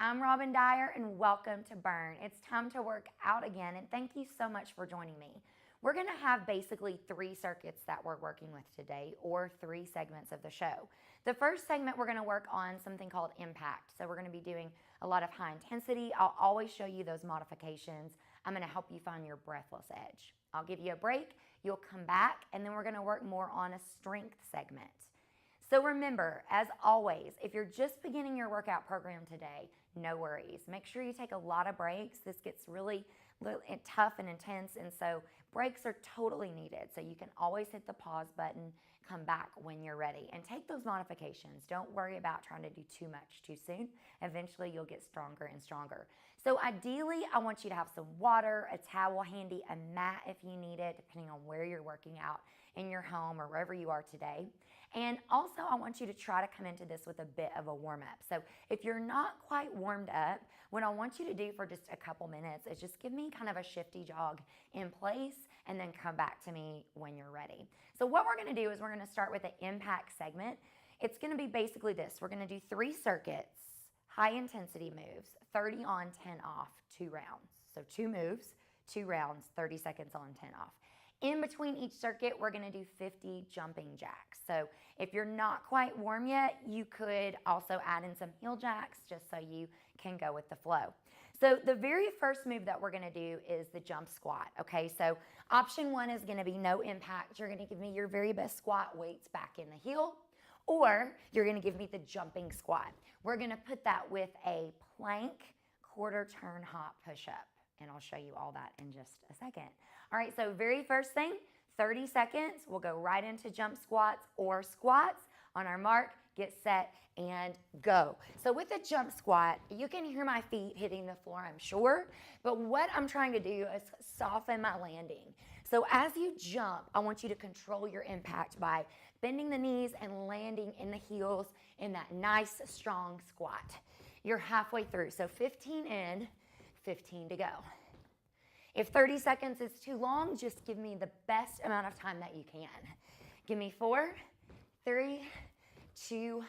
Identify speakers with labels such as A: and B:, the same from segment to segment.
A: I'm Robin Dyer and welcome to Burn. It's time to work out again and thank you so much for joining me. We're going to have basically 3 circuits that we're working with today, or 3 segments of the show. The first segment, we're going to work on something called impact. So we're going to be doing a lot of high intensity. I'll always show you those modifications. I'm going to help you find your breathless edge. I'll give you a break, you'll come back, and then we're going to work more on a strength segment. So remember, as always, if you're just beginning your workout program today, no worries. Make sure you take a lot of breaks. This gets really tough and intense, and so breaks are totally needed. So you can always hit the pause button, come back when you're ready, and take those modifications. Don't worry about trying to do too much too soon. Eventually, you'll get stronger and stronger. So ideally, I want you to have some water, a towel handy, a mat if you need it, depending on where you're working out in your home or wherever you are today. And also, I want you to try to come into this with a bit of a warm-up. So if you're not quite warmed up, what I want you to do for just a couple minutes is just give me kind of a shifty jog in place and then come back to me when you're ready. So what we're going to do is we're going to start with the impact segment. It's going to be basically this. We're going to do 3 circuits, high intensity moves, 30 on, 10 off, 2 rounds. So 2 moves, 2 rounds, 30 seconds on, 10 off. In between each circuit, we're going to do 50 jumping jacks. So if you're not quite warm yet, you could also add in some heel jacks just so you can go with the flow. So the very first move that we're going to do is the jump squat. Okay, so option 1 is going to be no impact. You're going to give me your very best squat weights back in the heel, or you're going to give me the jumping squat. We're going to put that with a plank quarter turn hop push-up, and I'll show you all that in just a second. All right, so very first thing, 30 seconds, we'll go right into jump squats or squats. On our mark, get set, and go. So with a jump squat, you can hear my feet hitting the floor, I'm sure, but what I'm trying to do is soften my landing. So as you jump, I want you to control your impact by bending the knees and landing in the heels in that nice, strong squat. You're halfway through, so 15 in, 15 to go. If 30 seconds is too long, just give me the best amount of time that you can. Give me 4, 3, 2,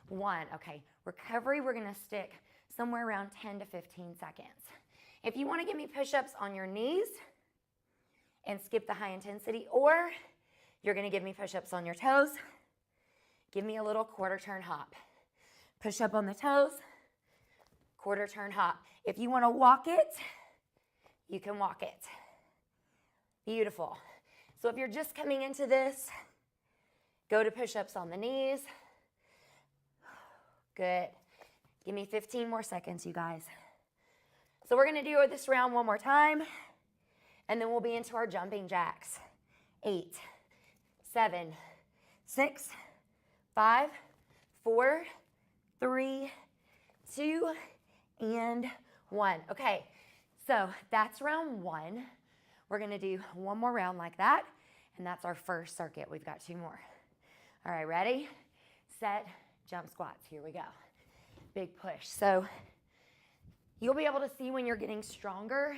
A: 1. Okay, recovery, we're gonna stick somewhere around 10 to 15 seconds. If you wanna give me push-ups on your knees and skip the high intensity, or you're gonna give me push-ups on your toes, give me a little quarter turn hop. Push up on the toes, quarter turn hop. If you wanna walk it, you can walk it. Beautiful. So if you're just coming into this, go to push-ups on the knees. Good. Give me 15 more seconds, you guys. So we're gonna do this round one more time, and then we'll be into our jumping jacks. 8, 7, 6, 5, 4, 3, 2, and 1. Okay. So that's round 1. We're gonna do one more round like that, and that's our first circuit. We've got 2 more. All right, ready, set, jump squats. Here we go. Big push. So you'll be able to see when you're getting stronger,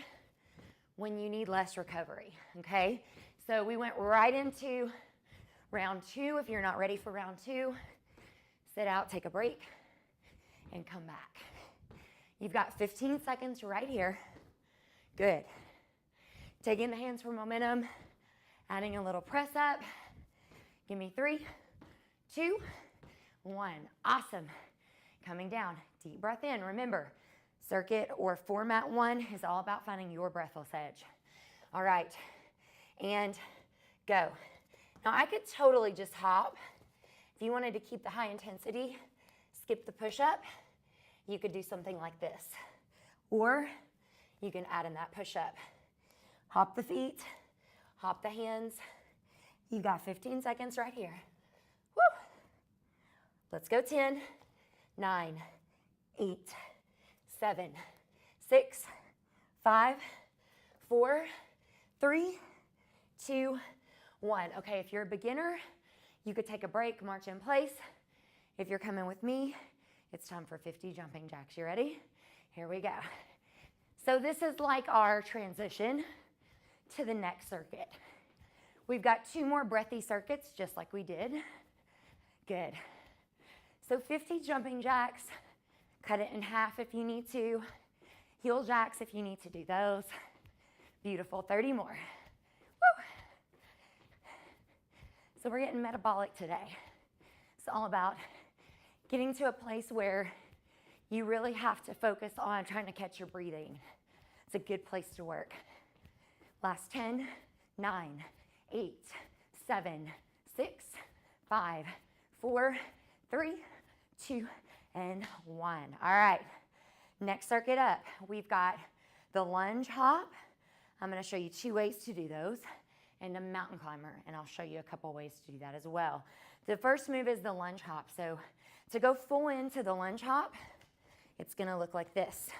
A: when you need less recovery, okay? So we went right into round 2. If you're not ready for round 2, sit out, take a break, and come back. You've got 15 seconds right here. Good. Taking the hands for momentum, adding a little press up. Give me 3, 2, 1. Awesome. Coming down, deep breath in. Remember, circuit or format 1 is all about finding your breathless edge. All right, and go. Now I could totally just hop. If you wanted to keep the high intensity, skip the push-up, you could do something like this. Or you can add in that push-up. Hop the feet, hop the hands. You got 15 seconds right here. Woo! Let's go 10, 9, 8, 7, 6, 5, 4, 3, 2, 1. Okay, if you're a beginner, you could take a break, march in place. If you're coming with me, it's time for 50 jumping jacks. You ready? Here we go. So this is like our transition to the next circuit. We've got 2 more breathy circuits, just like we did. Good. So 50 jumping jacks, Cut it in half if you need to. Heel jacks if you need to do those. Beautiful, 30 more. Woo. So we're getting metabolic today. It's all about getting to a place where you really have to focus on trying to catch your breathing. It's a good place to work. Last 10, 9, 8, 7, 6, 5, 4, 3, 2, and 1. All right, next circuit up, we've got the lunge hop. I'm gonna show you 2 ways to do those, and a mountain climber, and I'll show you a couple ways to do that as well. The first move is the lunge hop. So to go full into the lunge hop, it's gonna look like this.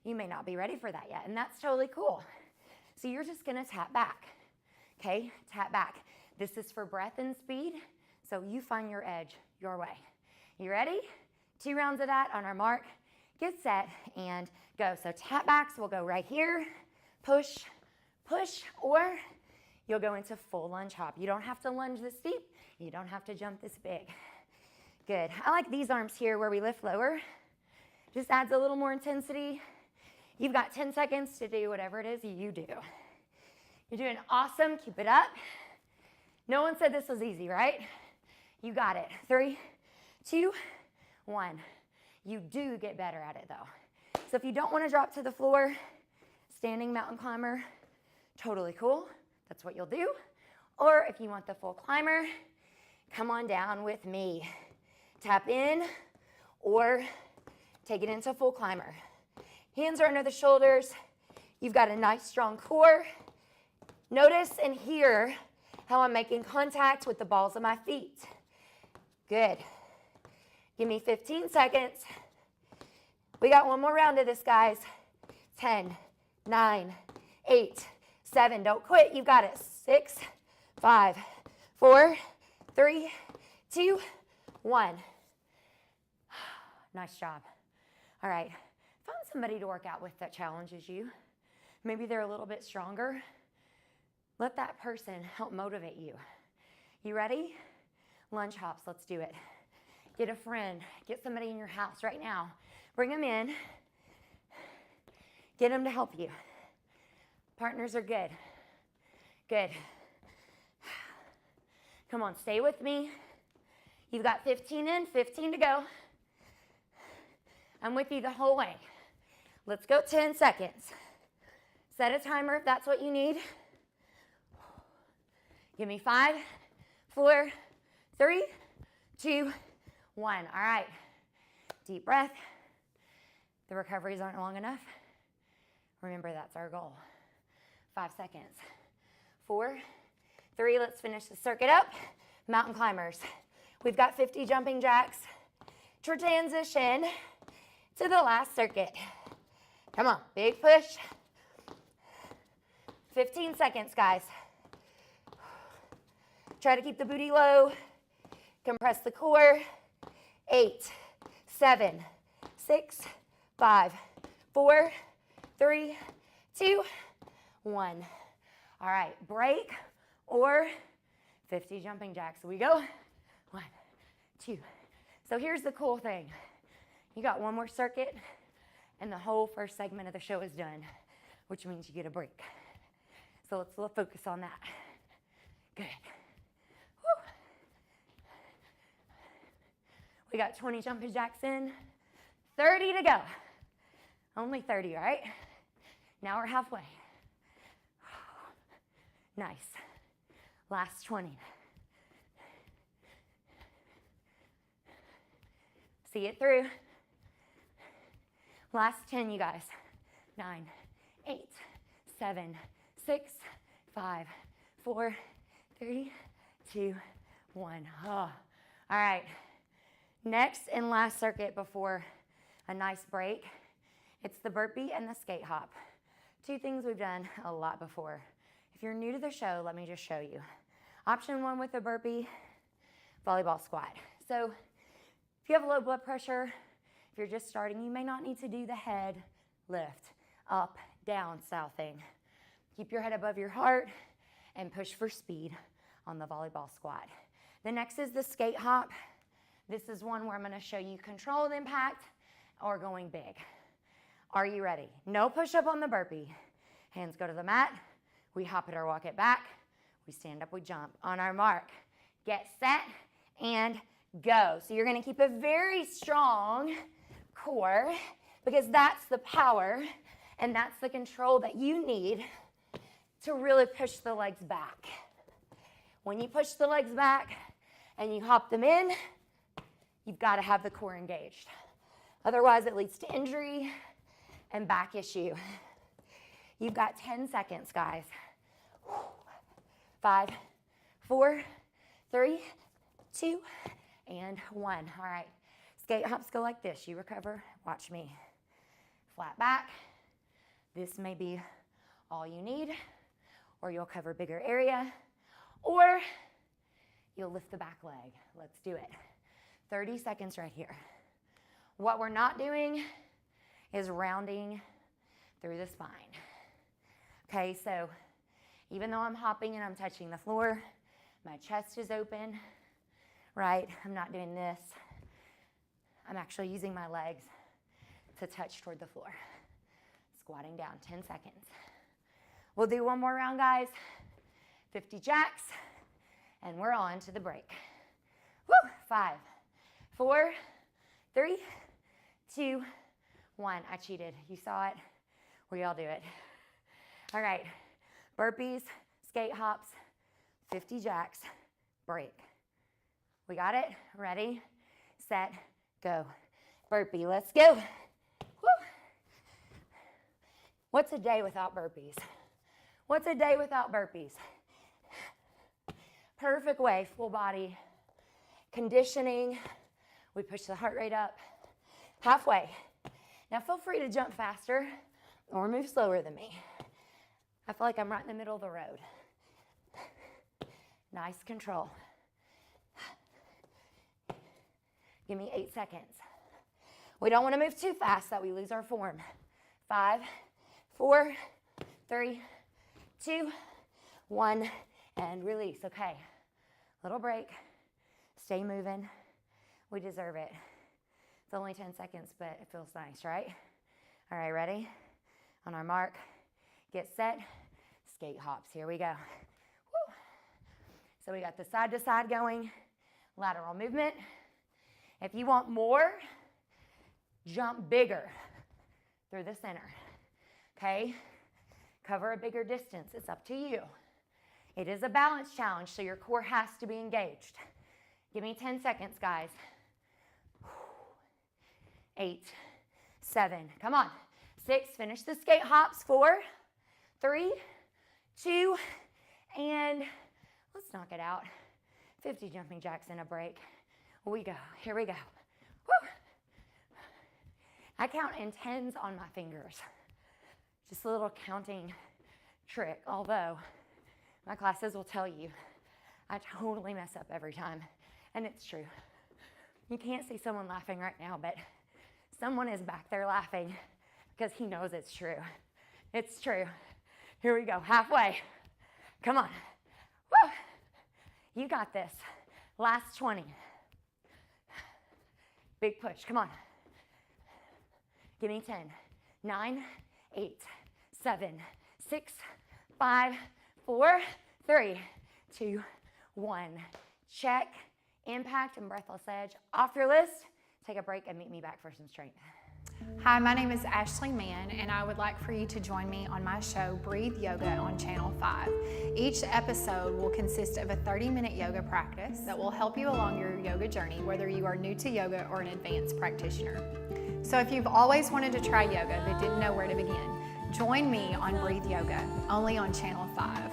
A: You may not be ready for that yet, and that's totally cool. So you're just gonna tap back, okay? Tap back. This is for breath and speed, so you find your edge your way. You ready? 2 rounds of that on our mark, get set, and go. So tap backs will go right here, push, push, or you'll go into full lunge hop. You don't have to lunge this deep. You don't have to jump this big. Good. I like these arms here where we lift lower. Just adds a little more intensity. You've got 10 seconds to do whatever it is you do. You're doing awesome. Keep it up. No one said this was easy, right? You got it. 3, 2, 1. You do get better at it though. So if you don't want to drop to the floor, standing mountain climber, totally cool. That's what you'll do. Or if you want the full climber, come on down with me. Tap in or take it into full climber. Hands are under the shoulders. You've got a nice strong core. Notice and hear how I'm making contact with the balls of my feet. Good. Give me 15 seconds. We got one more round of this, guys. 10, 9, 8, 7. Don't quit. You've got it. 6, 5, 4, 3, 2, 1. Nice job. All right. Find somebody to work out with that challenges you. Maybe they're a little bit stronger. Let that person help motivate you. You ready? Lunge hops. Let's do it. Get a friend. Get somebody in your house right now. Bring them in. Get them to help you. Partners are good. Good. Come on, stay with me. You've got 15 in, 15 to go. I'm with you the whole way. Let's go 10 seconds. Set a timer if that's what you need. Give me 5, 4, 3, 2, 1. All right. Deep breath. The recoveries aren't long enough. Remember, that's our goal. 5 seconds. 4, 3, let's finish the circuit up. Mountain climbers. We've got 50 jumping jacks. Transition to the last circuit. Come on, big push. 15 seconds, guys. Try to keep the booty low. Compress the core. 8, 7, 6, 5, 4, 3, 2, 1. All right, break or 50 jumping jacks. So we go. 1, 2. So here's the cool thing. You got one more circuit, and the whole first segment of the show is done, which means you get a break. So let's focus on that. Good. Woo. We got 20 jumping jacks in, 30 to go. Only 30, right? Now we're halfway. Nice. Last 20. See it through. Last 10, you guys. 9, 8, 7, 6, 5, 4, 3, 2, 1. Oh. All right. Next and last circuit before a nice break, it's the burpee and the skate hop. 2 things we've done a lot before. If you're new to the show, let me just show you. Option 1 with the burpee, volleyball squat. So if you have low blood pressure, if you're just starting, you may not need to do the head lift, up, down style thing. Keep your head above your heart and push for speed on the volleyball squat. The next is the skate hop. This is one where I'm going to show you controlled impact or going big. Are you ready? No push-up on the burpee. Hands go to the mat. We hop it or walk it back. We stand up, we jump. On our mark, get set, and go. So you're gonna keep a very strong core because that's the power and that's the control that you need to really push the legs back. When you push the legs back and you hop them in, you've got to have the core engaged. Otherwise, it leads to injury and back issue. You've got 10 seconds, guys. 5, 4, 3, 2, and 1. All right, skate hops go like this. You recover, watch me. Flat back. This may be all you need, or you'll cover bigger area, or you'll lift the back leg. Let's do it. 30 seconds right here. What we're not doing is rounding through the spine. Okay, so even though I'm hopping and I'm touching the floor, my chest is open, right? I'm not doing this. I'm actually using my legs to touch toward the floor. Squatting down, 10 seconds. We'll do one more round, guys. 50 jacks, and we're on to the break. Woo! 5, 4, 3, 2, 1. I cheated. You saw it. We all do it. All right. Burpees, skate hops, 50 jacks, break. We got it? Ready, set, go. Burpee, let's go. Woo. What's a day without burpees? What's a day without burpees? Perfect way, full body conditioning. We push the heart rate up halfway. Now feel free to jump faster or move slower than me. I feel like I'm right in the middle of the road. Nice control. Give me 8 seconds. We don't want to move too fast that we lose our form. 5, 4, 3, 2, 1, and release. Okay, little break. Stay moving. We deserve it. It's only 10 seconds, but it feels nice, right? All right, ready? On our mark, get set, skate hops. Here we go. Woo. So we got the side to side going, lateral movement. If you want more, jump bigger through the center, okay? Cover a bigger distance. It's up to you. It is a balance challenge, so your core has to be engaged. Give me 10 seconds, guys. 8, 7, come on. 6, finish the skate hops. 4, 3, 2, and let's knock it out. 50 jumping jacks in a break. We go. Here we go. Woo. I count in 10s on my fingers. Just a little counting trick, although my classes will tell you I totally mess up every time, and it's true. You can't see someone laughing right now, but someone is back there laughing because he knows it's true. It's true. Here we go, halfway. Come on. Woo. You got this. Last 20. Big push, come on. Give me 10, 9, 8, 7, 6, 5, 4, 3, 2, 1. Check, impact, and breathless edge. Off your list, take a break and meet me back for some strength.
B: Hi, my name is Ashley Mann, and I would like for you to join me on my show, Breathe Yoga, on Channel 5. Each episode will consist of a 30-minute yoga practice that will help you along your yoga journey, whether you are new to yoga or an advanced practitioner. So if you've always wanted to try yoga but didn't know where to begin, join me on Breathe Yoga, only on Channel 5.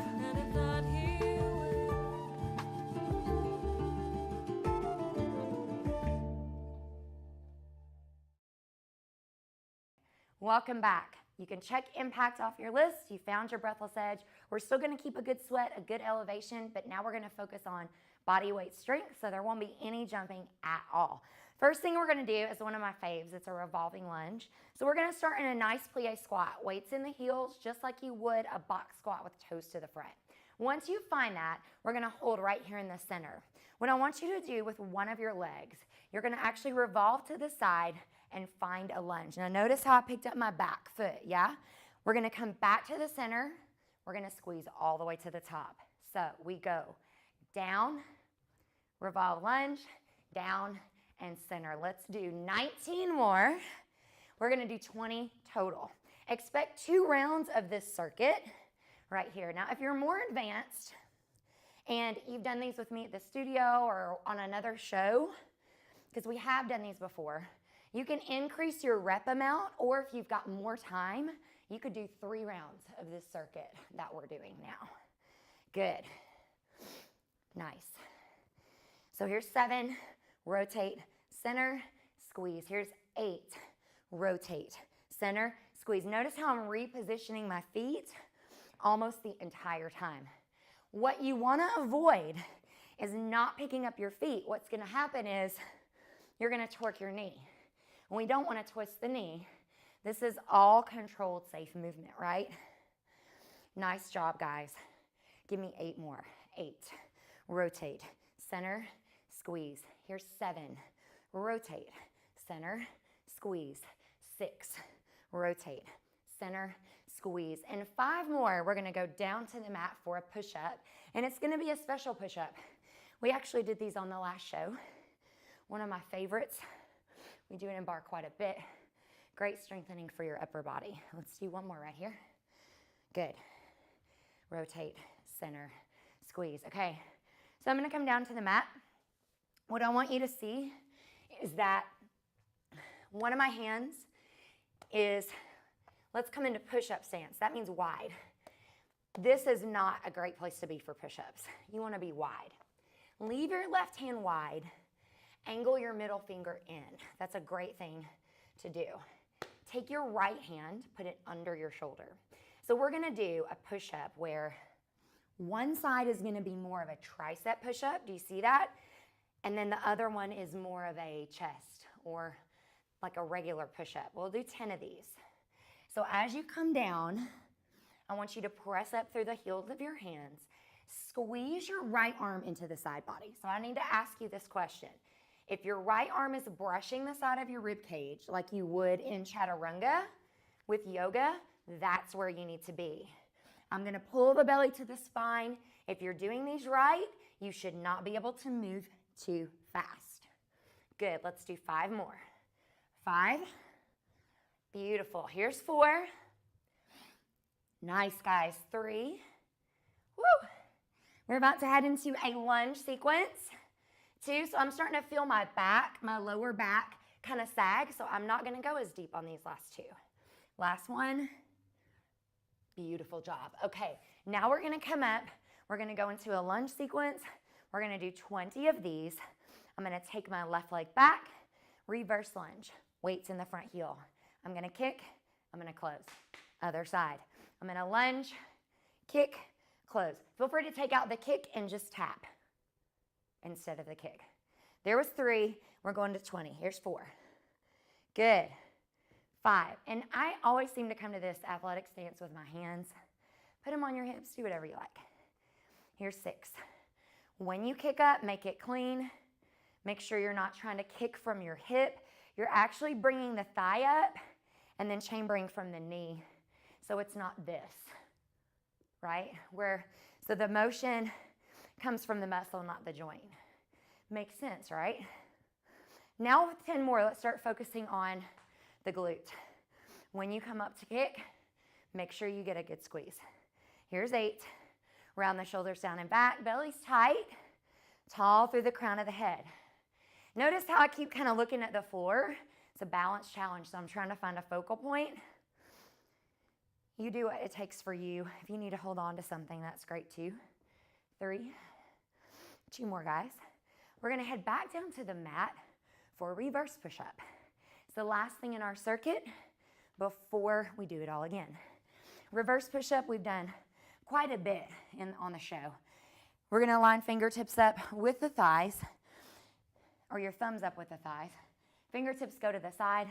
A: Welcome back. You can check impact off your list. You found your breathless edge. We're still going to keep a good sweat, a good elevation, but now we're going to focus on body weight strength, so there won't be any jumping at all. First thing we're going to do is one of my faves. It's a revolving lunge. So we're going to start in a nice plie squat. Weights in the heels, just like you would a box squat with toes to the front. Once you find that, we're going to hold right here in the center. What I want you to do with one of your legs, you're going to actually revolve to the side and find a lunge. Now notice how I picked up my back foot, yeah? We're gonna come back to the center. We're gonna squeeze all the way to the top. So we go down, revolve lunge, down, and center. Let's do 19 more. We're gonna do 20 total. Expect 2 rounds of this circuit right here. Now, if you're more advanced and you've done these with me at the studio or on another show, because we have done these before, you can increase your rep amount, or if you've got more time, you could do 3 rounds of this circuit that we're doing now. Good. Nice. So here's 7, rotate, center, squeeze. Here's 8, rotate, center, squeeze. Notice how I'm repositioning my feet almost the entire time. What you want to avoid is not picking up your feet. What's going to happen is you're going to torque your knee. And we don't want to twist the knee. This is all controlled, safe movement, right? Nice job, guys. Give me 8 more. 8, rotate, center, squeeze. Here's 7, rotate, center, squeeze. 6, rotate, center, squeeze. And 5 more, we're gonna go down to the mat for a push-up, and it's gonna be a special push-up. We actually did these on the last show. One of my favorites. We do it in bar quite a bit. Great strengthening for your upper body. Let's do one more right here. Good. Rotate, center, squeeze. Okay, so I'm gonna come down to the mat. What I want you to see is that one of my hands is, let's come into push-up stance. That means wide. This is not a great place to be for push-ups. You wanna be wide. Leave your left hand wide, angle your middle finger in. That's a great thing to do. Take your right hand, put it under your shoulder. So we're gonna do a push-up where one side is gonna be more of a tricep push-up. Do you see that? And then the other one is more of a chest or like a regular push-up. We'll do 10 of these. So as you come down, I want you to press up through the heels of your hands. Squeeze your right arm into the side body. So I need to ask you this question. If your right arm is brushing the side of your rib cage like you would in chaturanga with yoga, that's where you need to be. I'm gonna pull the belly to the spine. If you're doing these right, you should not be able to move too fast. Good, let's do 5 more. 5, beautiful. Here's 4. Nice, guys. 3, woo. We're about to head into a lunge sequence. 2, so I'm starting to feel my back, my lower back kind of sag, so I'm not gonna go as deep on these last 2. Last one. Beautiful job. Okay, now we're gonna come up. We're gonna go into a lunge sequence. We're gonna do 20 of these. I'm gonna take my left leg back, reverse lunge, weights in the front heel. I'm gonna kick, I'm gonna close. Other side. I'm gonna lunge, kick, close. Feel free to take out the kick and just tap instead of the kick. There was 3, we're going to 20. Here's 4. Good. 5, and I always seem to come to this athletic stance with my hands. Put them on your hips, do whatever you like. Here's 6. When you kick up, make it clean. Make sure you're not trying to kick from your hip. You're actually bringing the thigh up and then chambering from the knee. So it's not this, right? So the motion comes from the muscle, not the joint. Makes sense, right? Now with 10 more, let's start focusing on the glute. When you come up to kick, make sure you get a good squeeze. Here's 8. Round the shoulders down and back, belly's tight, tall through the crown of the head. Notice how I keep kind of looking at the floor. It's a balance challenge, so I'm trying to find a focal point. You do what it takes for you. If you need to hold on to something, that's great too. 3, 2 more, guys. We're gonna head back down to the mat for a reverse push-up. It's the last thing in our circuit before we do it all again. Reverse push-up, we've done quite a bit on the show. We're gonna line fingertips up with the thighs, or your thumbs up with the thighs. Fingertips go to the side.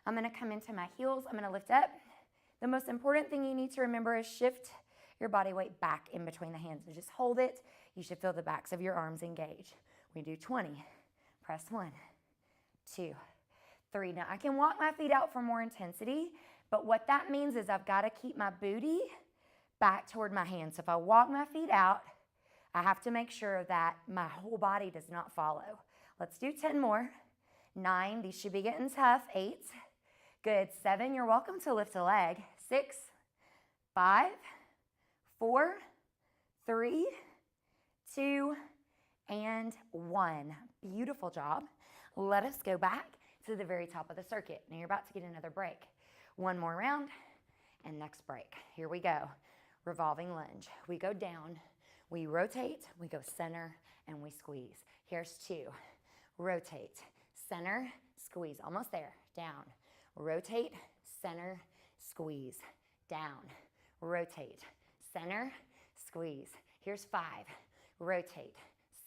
A: I'm gonna come into my heels, I'm gonna lift up. The most important thing you need to remember is shift your body weight back in between the hands. So just hold it. You should feel the backs of your arms engage. We do 20. Press 1, 2, 3. Now I can walk my feet out for more intensity, but what that means is I've got to keep my booty back toward my hands. So if I walk my feet out, I have to make sure that my whole body does not follow. Let's do 10 more. 9, these should be getting tough. 8, good. 7, you're welcome to lift a leg. 6, 5, 4, 3, 2, and 1. Beautiful job. Let us go back to the very top of the circuit. Now you're about to get another break. One more round and next break. Here we go. Revolving lunge. We go down, we rotate, we go center, and we squeeze. Here's 2. Rotate, center, squeeze. Almost there. Down. Rotate, center, squeeze. Down. Rotate, center, squeeze. Here's 5. Rotate,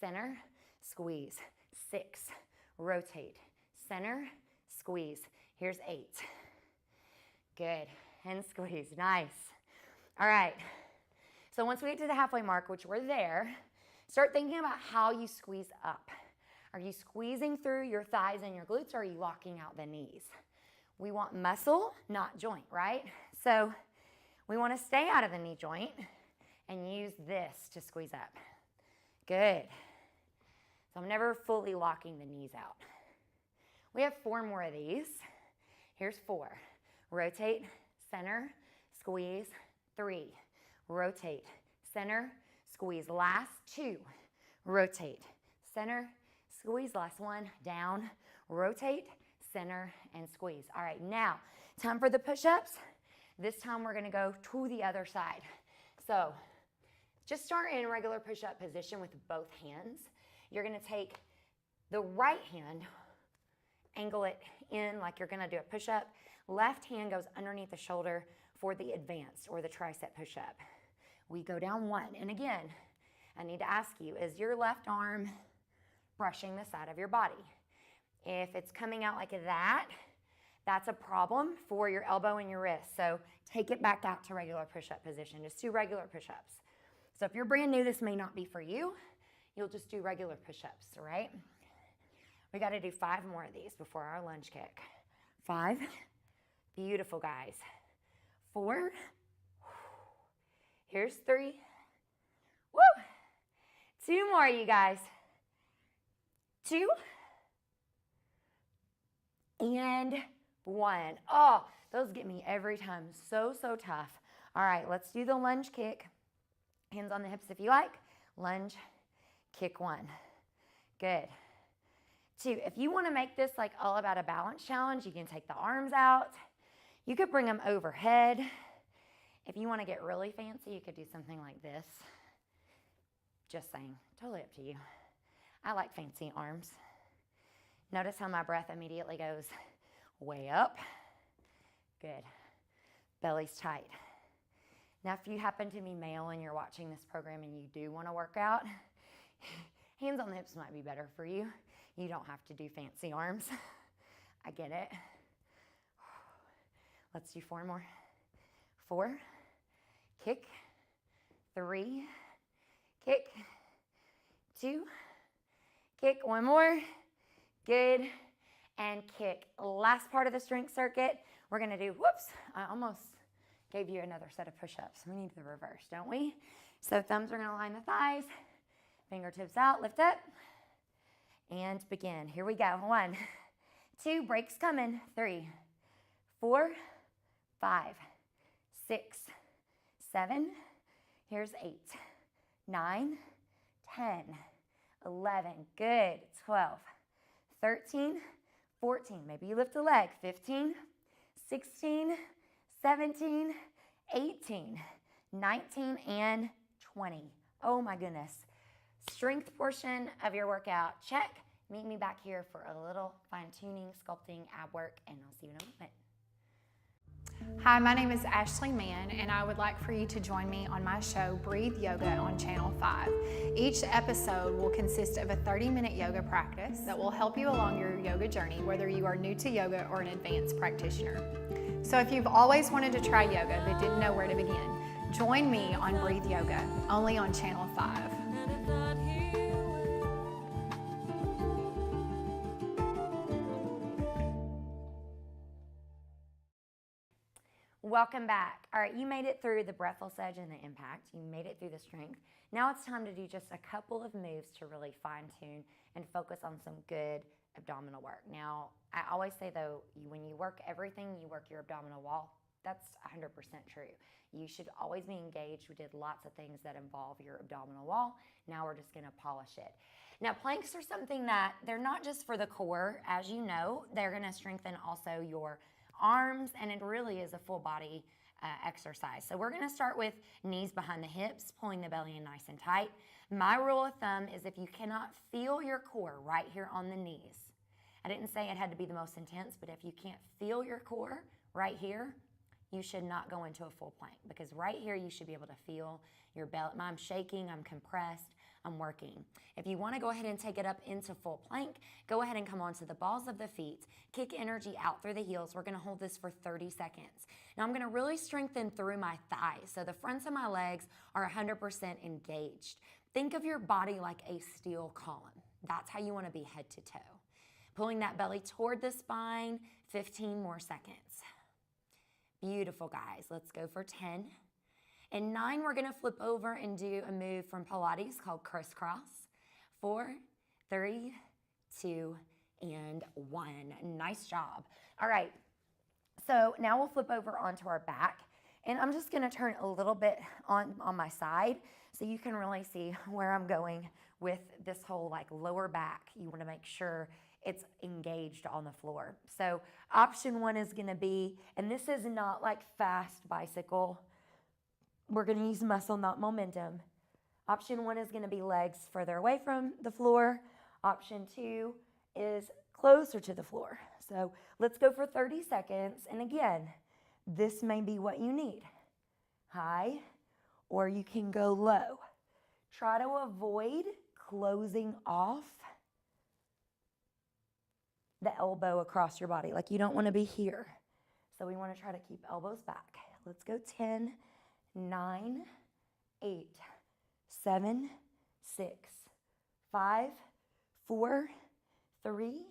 A: center, squeeze. 6. Rotate, center, squeeze. Here's 8. Good. And squeeze. Nice. All right. So once we get to the halfway mark, which we're there, start thinking about how you squeeze up. Are you squeezing through your thighs and your glutes, or are you locking out the knees? We want muscle, not joint, right? So we want to stay out of the knee joint and use this to squeeze up. Good. So I'm never fully locking the knees out. We have 4 more of these. Here's 4. Rotate, center, squeeze. 3. Rotate, center, squeeze. Last 2. Rotate, center, squeeze. Last 1. Down, rotate, center, and squeeze. All right, now time for the push-ups. This time we're gonna go to the other side. So just start in regular push-up position with both hands. You're gonna take the right hand, angle it in like you're gonna do a push-up. Left hand goes underneath the shoulder for the advanced or the tricep push-up. We go down 1. And again, I need to ask you, is your left arm brushing the side of your body? If it's coming out like that, that's a problem for your elbow and your wrist. So take it back out to regular push-up position. Just do regular push-ups. So if you're brand new, this may not be for you. You'll just do regular push-ups, all right? We got to do 5 more of these before our lunge kick. 5. Beautiful, guys. 4. Here's 3. Woo! 2 more, you guys. 2. And 1. Oh, those get me every time. So, so tough. All right, let's do the lunge kick. Hands on the hips if you like. Lunge, kick 1. Good. 2. If you want to make this like all about a balance challenge, you can take the arms out. You could bring them overhead. If you want to get really fancy, you could do something like this. Just saying, totally up to you. I like fancy arms. Notice how my breath immediately goes way up. Good. Belly's tight. Now, if you happen to be male and you're watching this program and you do want to work out, hands on the hips might be better for you. You don't have to do fancy arms. I get it. Let's do 4 more. 4, kick, 3, kick, 2, kick, 1 more, good, and kick. Last part of the strength circuit, we're gonna do, whoops, I almost gave you another set of push-ups. We need the reverse, don't we? So thumbs are gonna line the thighs, fingertips out, lift up, and begin. Here we go. 1, 2, breaks coming. 3, 4, 5, 6, 7, here's 8, 9, 10, 11, good, 12, 13, 14, maybe you lift a leg, 15, 16, 17, 18, 19, and 20. Oh my goodness. Strength portion of your workout, check. Meet me back here for a little fine-tuning, sculpting, ab work, and I'll see you in a moment.
B: Hi, my name is Ashley Mann, and I would like for you to join me on my show, Breathe Yoga, on Channel 5. Each episode will consist of a 30-minute yoga practice that will help you along your yoga journey, whether you are new to yoga or an advanced practitioner. So if you've always wanted to try yoga but didn't know where to begin, join me on Breathe Yoga, only on Channel 5.
A: welcome back. All right, you made it through the breathless edge and the impact. You made it through the strength. Now it's time to do just a couple of moves to really fine tune and focus on some good abdominal work. Now, I always say though, when you work everything, you work your abdominal wall. That's 100% true. You should always be engaged. We did lots of things that involve your abdominal wall. Now we're just gonna polish it. Now, planks are something that they're not just for the core, as you know, they're gonna strengthen also your arms, and it really is a full body exercise. So we're gonna start with knees behind the hips, pulling the belly in nice and tight. My rule of thumb is if you cannot feel your core right here on the knees, I didn't say it had to be the most intense, but if you can't feel your core right here, you should not go into a full plank, because right here you should be able to feel your belly. I'm shaking, I'm compressed, I'm working. If you want to go ahead and take it up into full plank, go ahead and come onto the balls of the feet, kick energy out through the heels. We're going to hold this for 30 seconds. Now I'm going to really strengthen through my thighs, so the fronts of my legs are 100% engaged. Think of your body like a steel column. That's how you want to be head to toe. Pulling that belly toward the spine, 15 more seconds. Beautiful, guys. Let's go for 10. And 9, we're gonna flip over and do a move from Pilates called crisscross. 4, 3, 2, and 1. Nice job. All right, so now we'll flip over onto our back. And I'm just gonna turn a little bit on my side so you can really see where I'm going with this whole like lower back. You wanna make sure it's engaged on the floor. So option 1 is gonna be, and this is not like fast bicycle. We're gonna use muscle, not momentum. Option 1 is gonna be legs further away from the floor. Option 2 is closer to the floor. So let's go for 30 seconds. And again, this may be what you need. High, or you can go low. Try to avoid closing off the elbow across your body. Like you don't want to be here. So we want to try to keep elbows back. Let's go 10, 9, 8, 7, 6, 5, 4, 3,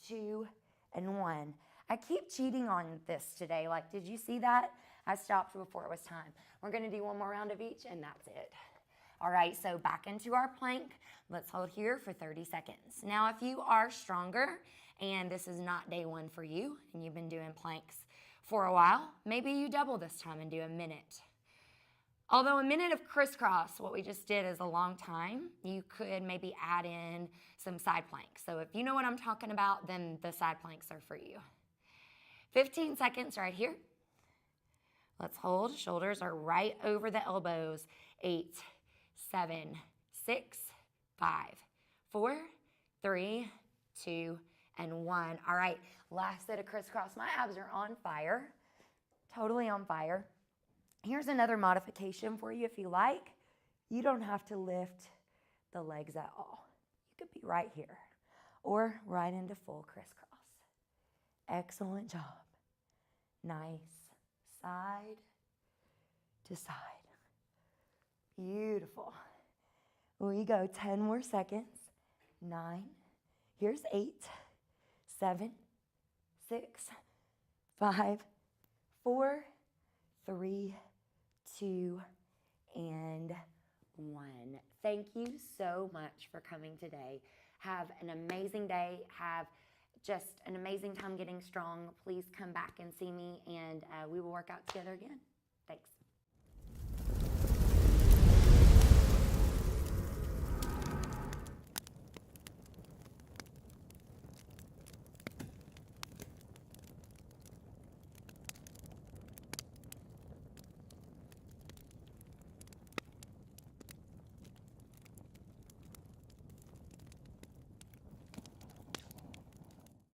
A: 2, and 1. I keep cheating on this today. Like, did you see that? I stopped before it was time. We're going to do one more round of each, and that's it. All right, so back into our plank. Let's hold here for 30 seconds. Now, if you are stronger and this is not day 1 for you and you've been doing planks for a while, maybe you double this time and do a minute. Although a minute of crisscross, what we just did, is a long time, you could maybe add in some side planks. So if you know what I'm talking about, then the side planks are for you. 15 seconds right here. Let's hold. Shoulders are right over the elbows. 8, 7, 6, 5, 4, 3, 2, and 1. All right, last set of crisscross. My abs are on fire, totally on fire. Here's another modification for you if you like. You don't have to lift the legs at all. You could be right here or right into full crisscross. Excellent job. Nice. Side to side. Beautiful. We go 10 more seconds. 9. Here's 8, 7, 6, 5, 4, 3, 2, and 1. Thank you so much for coming today. Have an amazing day. Have just an amazing time getting strong. Please come back and see me, and we will work out together again. Thanks.